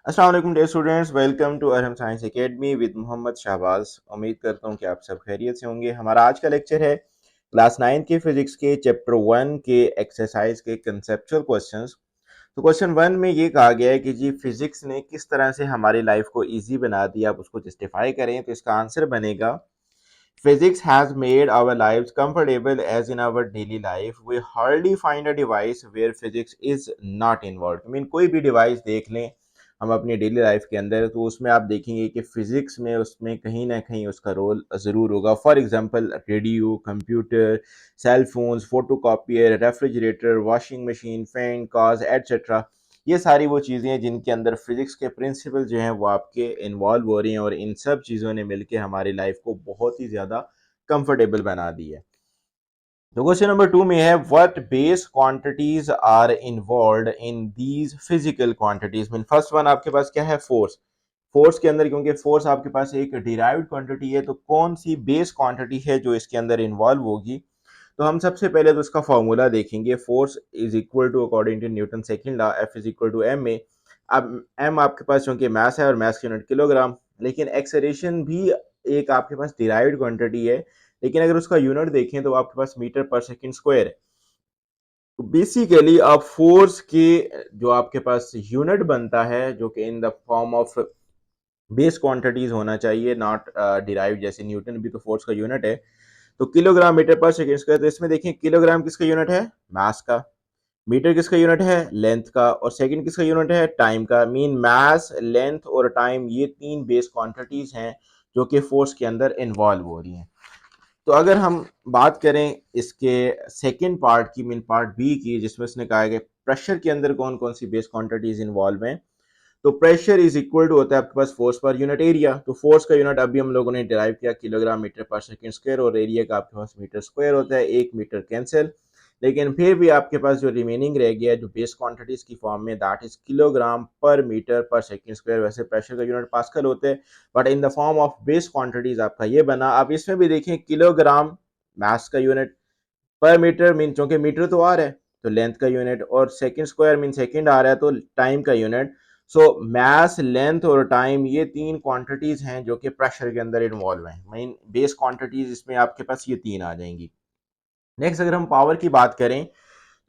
अस्सलाम वालेकुम dear students, welcome to Arham science academy with Mohammad Shahbaz. उम्मीद करता हूँ कि आप सब खैरियत से होंगे। हमारा आज का लेक्चर है क्लास 9 के फिजिक्स के चैप्टर 1 के एक्सरसाइज के कंसेप्चुअल क्वेश्चंस। तो क्वेश्चन 1 में ये कहा गया है कि जी फिजिक्स ने किस तरह से हमारी लाइफ को इजी बना दिया, आप उसको जस्टिफाई करें। तो इसका आंसर बनेगा Physics has made our lives comfortable as in our daily life. We hardly find a device where physics is not involved. I mean कोई भी डिवाइस देख लें हम अपनी डेली लाइफ के अंदर, तो उसमें आप देखेंगे कि फिजिक्स में उसमें कहीं ना कहीं उसका रोल ज़रूर होगा। For example radio, computer, cell phones, photocopier, refrigerator, washing machine, fan, cars etcetera. ये सारी वो चीज़ें हैं जिनके अंदर फिजिक्स के प्रिंसिपल जो हैं वो आपके इन्वॉल्व हो रही हैं, और इन सब चीज़ों ने मिलकर हमारी लाइफ को बहुत ही ज़्यादा कंफर्टेबल बना दी है। तो क्वेश्चन नंबर 2 में है what base quantities are involved in these physical quantities. Mean first one आपके पास क्या है, फोर्स। फोर्स के अंदर, क्योंकि फोर्स आपके पास एक डिराइव्ड क्वांटिटी है, तो कौन सी बेस क्वांटिटी है जो इसके अंदर इन्वॉल्व होगी। तो हम सबसे पहले तो इसका फॉर्मूला देखेंगे। Force is equal to, according to Newton second law, F is equal to M A. अब एम आपके पास चूंकि मास है और मास की यूनिट किलोग्राम, लेकिन एक्सेलरेशन भी एक आपके पास डिराइव्ड क्वांटिटी है, लेकिन अगर उसका यूनिट देखें तो आपके पास मीटर पर सेकंड स्क्वायर है। तो बेसिकली आप फोर्स के जो आपके पास यूनिट बनता है, जो कि in the form of base quantities होना चाहिए, नॉट डिराइव्ड। जैसे न्यूटन भी तो फोर्स का यूनिट है, तो किलोग्राम मीटर पर सेकंड स्क्वायर। तो इसमें देखें किलोग्राम किसका यूनिट है, मास का। मीटर किसका यूनिट है, लेंथ का। और सेकंड किसका यूनिट है, टाइम का। मीन मास, लेंथ और टाइम, ये तीन बेस क्वांटिटीज हैं जो कि फोर्स के अंदर इन्वॉल्व हो रही हैं। तो अगर हम बात करें इसके सेकंड पार्ट की, मीन पार्ट बी की, जिसमें उसने कहा है कि प्रेशर के अंदर कौन कौन सी बेस क्वांटिटीज इन्वॉल्व हैं। तो प्रेशर इज इक्वल टू होता है आपके पास फोर्स पर यूनिट एरिया। तो फोर्स का यूनिट अभी हम लोगों ने डिराइव किया किलोग्राम मीटर पर सेकंड स्क्वायर, और एरिया का आपके पास मीटर स्क्वायर होता है। एक मीटर कैंसिल, लेकिन फिर भी आपके पास जो रिमेनिंग रह गया जो बेस क्वांटिटीज की फॉर्म में, दैट इज किलोग्राम पर मीटर पर सेकंड स्क्वायर। वैसे प्रेशर का यूनिट पास्कल होते हैं, but in the form of base quantities आपका ये बना। आप इसमें भी देखें किलोग्राम मास का यूनिट, पर मीटर मीन चूंकि मीटर तो आ रहा है तो लेंथ का यूनिट, और सेकंड स्क्वायर मीन सेकंड आ रहा है तो टाइम का यूनिट। सो मैस, लेंथ और टाइम, ये तीन क्वांटिटीज हैं जो कि प्रेशर के अंदर इन्वॉल्व हैं। मेन बेस क्वांटिटीज इसमें आपके पास ये तीन आ जाएंगी। नेक्स्ट अगर हम पावर की बात करें,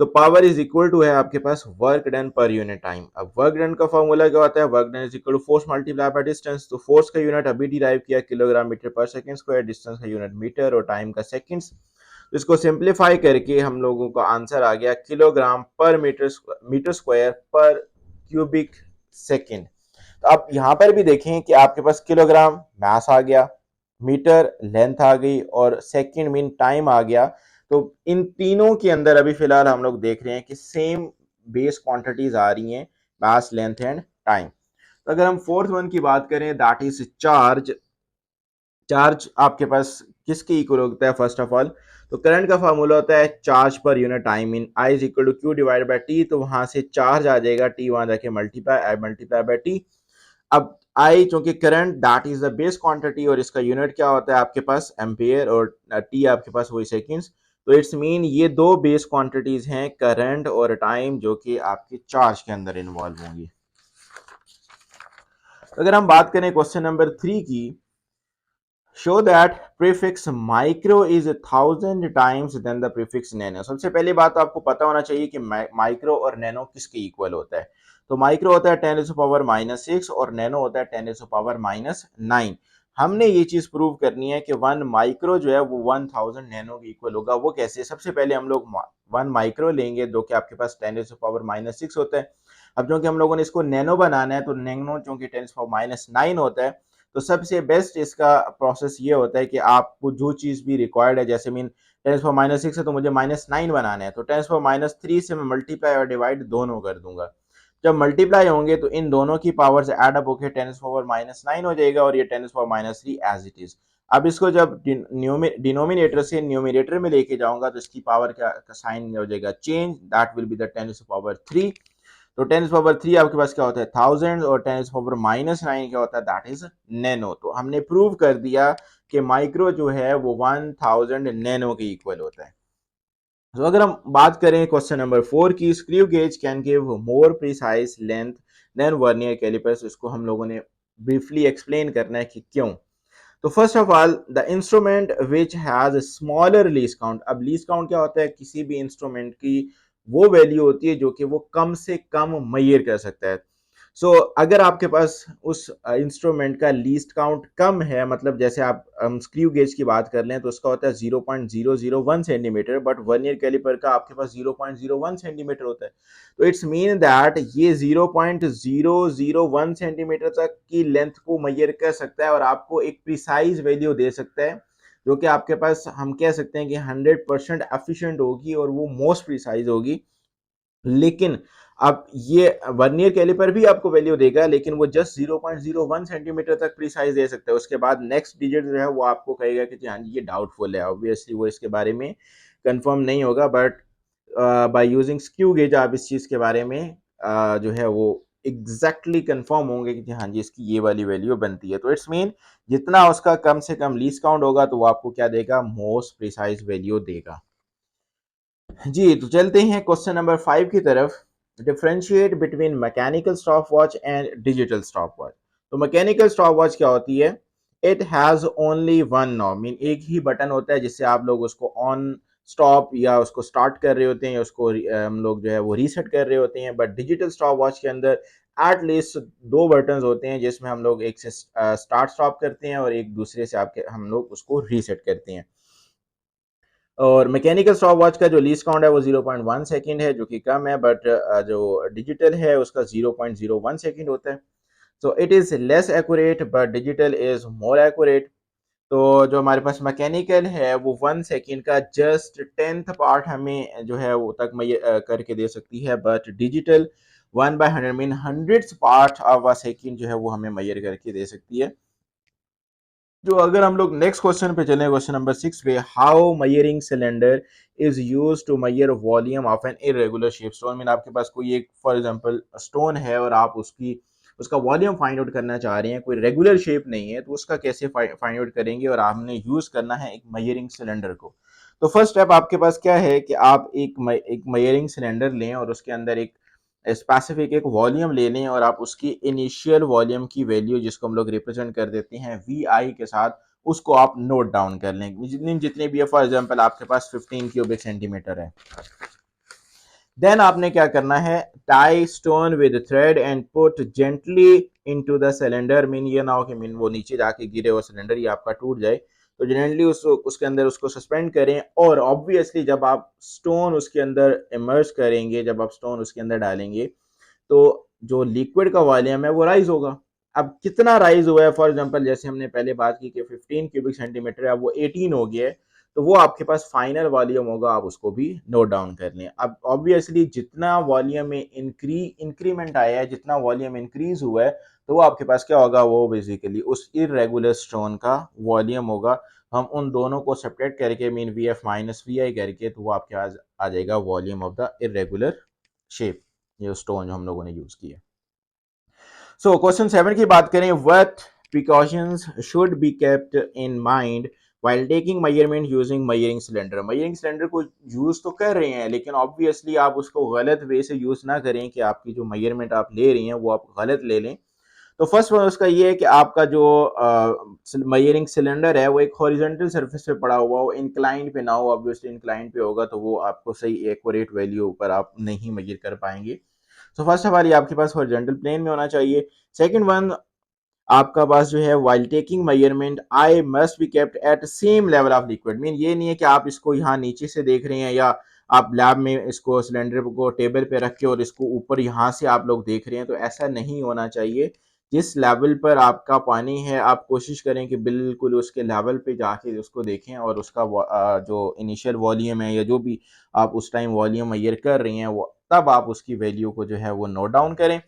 तो पावर इज इक्वल टू है आपके पास वर्क डन पर यूनिट टाइम। अब वर्क डन का फॉर्मूला क्या होता है, work done is equal to force multiply by distance. तो फोर्स का यूनिट अभी डिराइव किया किलोग्राम मीटर पर सेकंड स्क्वायर, डिस्टेंस का यूनिट मीटर और टाइम का सेकंड्स। तो इसको सिंप्लीफाई करके हम लोगों का आंसर आ गया किलोग्राम पर मीटर स्क्वायर पर क्यूबिक सेकंड। तो आप यहाँ पर भी देखें कि आपके पास किलोग्राम मास आ गया, मीटर लेंथ आ गई, और सेकंड मीन टाइम आ गया। तो इन तीनों के अंदर अभी फिलहाल हम लोग देख रहे हैं कि सेम बेस क्वांटिटीज आ रही हैं, मास, लेंथ एंड टाइम। तो अगर हम फोर्थ वन की बात करें, दैट इज चार्ज। चार्ज आपके पास किसके इक्वल होता है, फर्स्ट ऑफ ऑल तो करंट का फार्मूला होता है charge per unit time. In I is equal to Q divide by T. तो वहां से चार्ज आ जाएगा, टी वहां जाके multiply, I multiply by T. अब आई चूंकि current that is the base quantity, और इसका यूनिट क्या होता है आपके पास एम्पियर, और टी आपके पास वही सेकंड्स। तो इट्स मीन ये दो बेस क्वांटिटीज हैं, करंट और टाइम, जो कि आपके चार्ज के अंदर इन्वॉल्व होंगी। अगर हम बात करें क्वेश्चन नंबर 3 की, show that prefix micro is 1000 times than the prefix nano. सबसे पहली बात तो आपको पता होना चाहिए कि माइक्रो और नैनो किसके इक्वल होता है। तो माइक्रो होता है 10 टू पावर -6 और नैनो होता है 10 टू पावर -9। हमने ये चीज प्रूव करनी है कि 1 माइक्रो जो है वो 1000 नैनो के इक्वल होगा। वो कैसे, सबसे पहले हम लोग 1 माइक्रो लेंगे जो कि आपके पास 10 टू पावर -6 होता है। अब क्योंकि हम लोगों ने इसको नैनो बनाना है, तो नैनो चूंकि 10 टू पावर -9 होता है, तो सबसे बेस्ट इसका प्रोसेस ये होता है कि आपको जो चीज़ भी रिक्वायर्ड है, जैसे मीन 10⁻⁻6 है तो मुझे -9 बनाना है, तो 10⁻³ से मैं मल्टीप्लाई और डिवाइड दोनों कर दूंगा। जब मल्टीप्लाई होंगे तो इन दोनों की पावर से एड अप होकर 10⁻⁻9 हो जाएगा, और ये 10⁻³ एज इट इज। अब इसको जब डिनोमिनेटर से न्यूमिनेटर में लेके जाऊंगा तो इसकी पावर का साइन हो जाएगा change, that will be the 10⁻3। तो 10⁻3 आपके पास क्या होता है 1000, और 10⁻⁻9 क्या होता है, दैट इज नैनो। तो हमने प्रूव कर दिया कि माइक्रो जो है वो 1000 नैनो के इक्वल होता है। तो अगर हम बात करें क्वेश्चन नंबर 4 की, screw gauge can give more precise length than vernier callipers, इसको हम लोगों ने ब्रीफली एक्सप्लेन करना है कि क्यों। तो first of all the instrument which has smaller least count. अब लीस्ट काउंट क्या होता है? किसी भी इंस्ट्रूमेंट की वो वैल्यू होती है जो कि वो कम से कम मेजर कर सकता है। सो अगर आपके पास उस इंस्ट्रूमेंट का लीस्ट काउंट कम है, मतलब जैसे आप स्क्रू गेज की बात कर लें तो उसका होता है 0.001 सेंटीमीटर, बट वर्नियर कैलिपर का आपके पास 0.01 सेंटीमीटर होता है। तो इट्स मीन दैट ये 0.001 सेंटीमीटर तक की लेंथ को मेजर कर सकता है और आपको एक प्रिसाइज वैल्यू दे सकता है, जो कि आपके पास हम कह सकते हैं कि 100% एफिशिएंट होगी और वो मोस्ट प्रिसाइज होगी। लेकिन अब ये वर्नियर कैलिपर भी आपको वैल्यू देगा, लेकिन वो जस्ट 0.01 सेंटीमीटर तक प्रिसाइज दे सकता है। उसके बाद नेक्स्ट डिजिट जो है वो आपको कहेगा कि हाँ जी ये डाउटफुल है, ऑब्वियसली वो इसके बारे में कंफर्म नहीं होगा, but by using screw gauge आप इस चीज के बारे में जो है वो एग्जैक्टली कंफर्म होंगे कि हाँ जी इसकी ये वाली वैल्यू बनती है। तो इट्स मीन जितना उसका कम से कम लीस्ट काउंट होगा तो वो आपको क्या देगा? मोस्ट प्रिसाइज वैल्यू देगा। जी, तो चलते हैं क्वेश्चन नंबर 5 की तरफ। Differentiate between mechanical stop watch and digital stop watch. तो मैकेनिकल स्टॉप वॉच क्या होती है? It has only one knob, mean एक ही बटन होता है जिससे आप लोग उसको ऑन स्टॉप या उसको स्टार्ट कर रहे होते हैं या उसको हम लोग जो है वो रीसेट कर रहे होते हैं। बट डिजिटल स्टॉप वॉच के अंदर एटलीस्ट दो बटन होते हैं जिसमें हम लोग एक से स्टार्ट स्टॉप करते हैं और एक दूसरे से आपके हम लोग उसको रीसेट करते हैं। और मैकेनिकल स्टॉप वॉच का जो लीस्ट काउंट है वो 0.1 सेकंड है, जो कि कम है, बट जो डिजिटल है उसका 0.01 सेकंड होता है। So it is less accurate but digital is more accurate. तो जो हमारे पास मैकेनिकल है वो 1 सेकंड का जस्ट 10th पार्ट हमें जो है वो तक करके दे सकती है, but digital 1/100 mean 100th part of a second जो है वो हमें मैयर करके दे सकती है। जो अगर हम लोग नेक्स्ट क्वेश्चन पे चलें, क्वेश्चन नंबर 6 पे, how measuring cylinder is use to measure volume of an irregular shape stone. Mean आपके पास कोई एक फॉर एग्जांपल स्टोन है और आप उसका वॉल्यूम फाइंड आउट करना चाह रहे हैं, कोई रेगुलर शेप नहीं है, तो उसका कैसे फाइंड आउट करेंगे? और आपने यूज करना है एक मयरिंग सिलेंडर को। तो फर्स्ट स्टेप आपके पास क्या है कि आप एक मयरिंग सिलेंडर लें और उसके अंदर एक स्पेसिफिक एक वॉल्यूम ले लें और आप उसकी इनिशियल वॉल्यूम की वैल्यू जिसको हम लोग रिप्रेजेंट कर देते हैं वी आई के साथ, उसको आप नोट डाउन कर लें, जितने जितने भी है। फॉर एग्जांपल आपके पास 15 क्यूबिक सेंटीमीटर है। देन आपने क्या करना है? Tie stone with thread and put gently into the cylinder. Mean ये ना हो कि मीन वो नीचे जाके गिरे और सिलेंडर ही आपका टूट जाए। तो जेंटली उसके अंदर उसको सस्पेंड करें और ऑब्वियसली जब आप स्टोन उसके अंदर इमर्ज करेंगे, जब आप स्टोन उसके अंदर डालेंगे तो जो लिक्विड का वॉल्यूम है वो राइज होगा। अब कितना राइज हुआ है? फॉर एग्जांपल जैसे हमने पहले बात की कि 15 क्यूबिक सेंटीमीटर है, अब वो 18 हो गया है, तो वो आपके पास फाइनल वॉल्यूम होगा, आप उसको भी नोट डाउन कर लें। अब ऑब्वियसली जितना वॉल्यूम में इंक्रीमेंट आया है, जितना वॉल्यूम इंक्रीज हुआ है, तो वो आपके पास क्या होगा? वो बेसिकली उस इरेगुलर स्टोन का वॉल्यूम होगा। हम उन दोनों को सेपरेट करके mean V F minus V I करके तो वो आपके पास आ जाएगा volume of the irregular shape, ये स्टोन जो हम लोगों ने यूज किया। सो क्वेश्चन 7 की बात करें, what precautions should be kept in mind while taking measurement using measuring cylinder। measuring cylinder को यूज तो कर रहे हैं लेकिन ऑब्वियसली आप उसको गलत वे से यूज ना करें कि आपकी जो मेजरमेंट आप ले रही हैं वो आप गलत ले लें। तो फर्स्ट वन उसका ये है कि आपका जो मेजरिंग सिलेंडर है वो एक हॉरिजॉन्टल सरफेस पे पड़ा हुआ हो, इंक्लाइन पे ना हो। ऑब्वियसली इंक्लाइन पे होगा तो वो आपको सही एक्यूरेट वैल्यू पर आप नहीं मेजर कर पाएंगे। सो फर्स्ट ऑफ ऑल ये आपके पास हॉरिजॉन्टल प्लेन में होना चाहिए। सेकंड वन, आपका पास जो है while taking measurement I must be kept at same level of liquid. Mean ये नहीं है कि आप इसको यहाँ नीचे से देख रहे हैं या आप लैब में इसको सिलेंडर को टेबल पे रख के और इसको ऊपर यहाँ से आप लोग देख रहे हैं, तो ऐसा नहीं होना चाहिए। जिस लेवल पर आपका पानी है आप कोशिश करें कि बिल्कुल उसके लेवल पे जाके उसको देखें और उसका जो इनिशियल वॉल्यूम है या जो भी आप उस टाइम वॉल्यूम मेजर कर रही हैं वो तब आप उसकी वैल्यू को जो है वो नोट डाउन करें।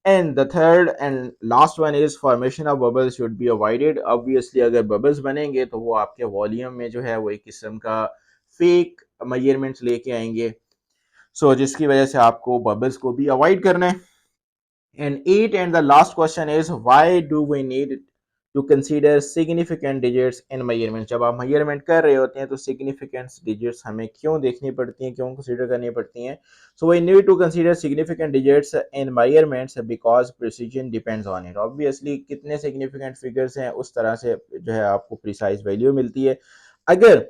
And the third and last one is formation of bubbles should be avoided। obviously अगर bubbles बनेंगे तो वो आपके वॉल्यूम में जो है वो एक किस्म का फेक मेजरमेंट्स लेके आएंगे, सो जिसकी वजह से आपको बबल्स को भी अवॉइड करना है। And 8 and the last question is why do we need to consider significant digits in measurement. जब आप मेजरमेंट कर रहे होते हैं तो सिग्निफिकेंट डिजिट्स हमें क्यों देखनी पड़ती हैं, क्यों कंसीडर करनी पड़ती हैं? So we need to consider significant digits in measurements because precision depends on it. Obviously कितने सिग्निफिकेंट फिगर्स हैं उस तरह से जो है आपको प्रिसाइज वैल्यू मिलती है। अगर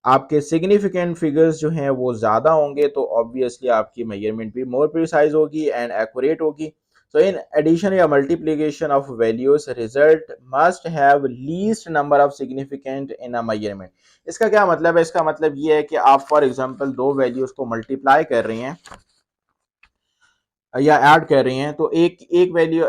आपके सिग्निफिकेंट फिगर्स जो हैं वो ज़्यादा होंगे तो ऑब्वियसली आपकी मेजरमेंट भी मोर प्रिसाइज होगी एंड एक्यूरेट होगी। सो इन एडिशन या multiplication of values result must have least number of significant in a measurement. इसका क्या मतलब है? इसका मतलब ये है कि आप फॉर एग्जांपल दो वैल्यूज को मल्टीप्लाई कर रही हैं या ऐड कर रही हैं, तो एक एक वैल्यू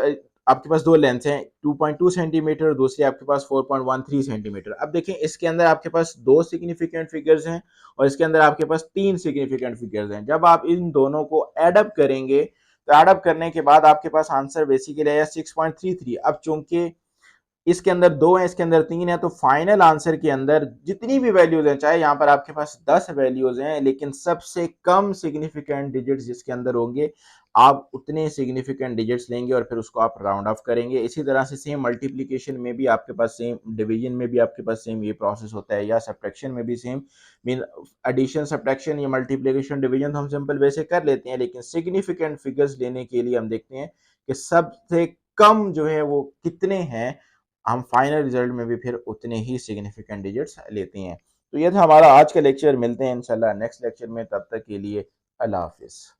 आपके पास दो लेंथ हैं 2.2 सेंटीमीटर, दूसरी आपके पास 4.13 सेंटीमीटर। अब देखें इसके अंदर आपके पास दो सिग्निफिकेंट फिगर्स हैं और इसके अंदर आपके पास तीन सिग्निफिकेंट फिगर्स हैं। जब आप इन दोनों को एडअप करेंगे तो एडअप करने के बाद आपके पास आंसर बेसिकली आया 6.33। अब चूंकि इसके अंदर दो है, इसके अंदर तीन है, तो फाइनल आंसर के अंदर जितनी भी वैल्यूज हैं, चाहे यहाँ पर आपके पास 10 वैल्यूज हैं, लेकिन सबसे कम सिग्निफिकेंट डिजिट्स जिसके अंदर होंगे आप उतने सिग्निफिकेंट डिजिट्स लेंगे और फिर उसको आप राउंड ऑफ करेंगे। इसी तरह से सेम मल्टीप्लिकेशन में भी आपके पास सेम, डिवीजन में भी आपके पास सेम ये प्रोसेस होता है, या सब्ट्रैक्शन में भी सेम। मीन एडिशन, सब्ट्रैक्शन या मल्टीप्लिकेशन, डिवीजन तो हम सिंपल वे से कर लेते हैं, लेकिन सिग्निफिकेंट फिगर्स लेने के लिए हम देखते हैं कि सबसे कम जो है वो कितने हैं, हम फाइनल रिजल्ट में भी फिर उतने ही सिग्निफिकेंट डिजिट्स लेते हैं। तो ये था हमारा आज का लेक्चर। मिलते हैं इंशाल्लाह नेक्स्ट लेक्चर में, तब तक के लिए अल्लाह हाफिज़।